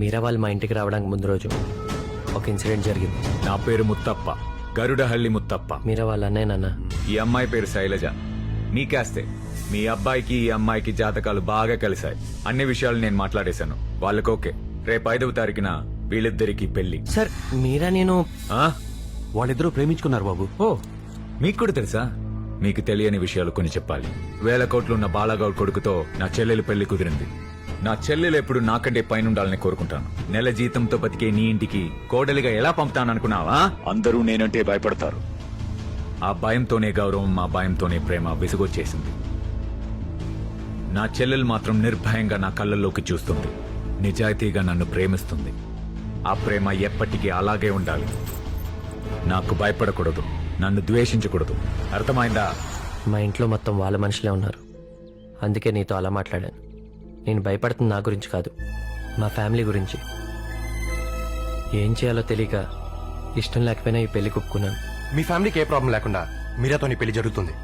మీరా వాళ్ళు మా ఇంటికి రావడానికి ముందు రోజు ఒక ఇన్సిడెంట్ జరిగింది. నా పేరు ముత్తప్ప, గరుడహల్లి ముత్తప్ప. మీరా వాళ్ళ అన్నయ్య నాన్న. ఈ అమ్మాయి పేరు శైలజ. మీకేస్తే మీ అబ్బాయికి ఈ అమ్మాయికి జాతకాలు బాగా కలిశాయి. అన్ని విషయాలు నేను మాట్లాడేశాను. వాళ్ళకి ఓకే. రేపు 5వ తారీఖున వీళ్ళిద్దరికి పెళ్లి. సార్ మీరా నేను ఆ? వాళ్ళిద్దరూ ప్రేమించుకున్నారు బాబు. ఓ, మీకు కూడా తెలుసా? మీకు తెలియని విషయాలు కొన్ని చెప్పాలి. 1000 కోట్లున్న బాలాగౌడ్ కొడుకుతో నా చెల్లెలు పెళ్లి కుదిరింది. నా చెల్లెలు ఎప్పుడు నాకంటే పైనుండాలని కోరుకుంటాను. నెల జీతంతో బతికే నీ ఇంటికి కోడలిగా ఎలా పంపుతాననుకున్నావా? అందరూ నేనంటే భయపడతారు. ఆ భయంతోనే గౌరవం, మా భయంతోనే ప్రేమ విసుగొచ్చేసింది. నా చెల్లెలు మాత్రం నిర్భయంగా నా కళ్ళల్లోకి చూస్తుంది. నిజాయితీగా నన్ను ప్రేమిస్తుంది. ఆ ప్రేమ ఎప్పటికీ అలాగే ఉండాలి. నాకు భయపడకూడదు, నన్ను ద్వేషించకూడదు. అర్థమైందా? మా ఇంట్లో మొత్తం వాళ్ళ మనుషులే ఉన్నారు. అందుకే నీతో అలా మాట్లాడాను. నేను భయపడుతుంది నా గురించి కాదు, మా ఫ్యామిలీ గురించి. ఏం చేయాలో తెలియక ఇష్టం లేకపోయినా ఈ పెళ్లి కుప్పుకున్నాను. మీ ఫ్యామిలీకి ఏ ప్రాబ్లం లేకుండా మీరాతో నీ పెళ్లి జరుగుతుంది.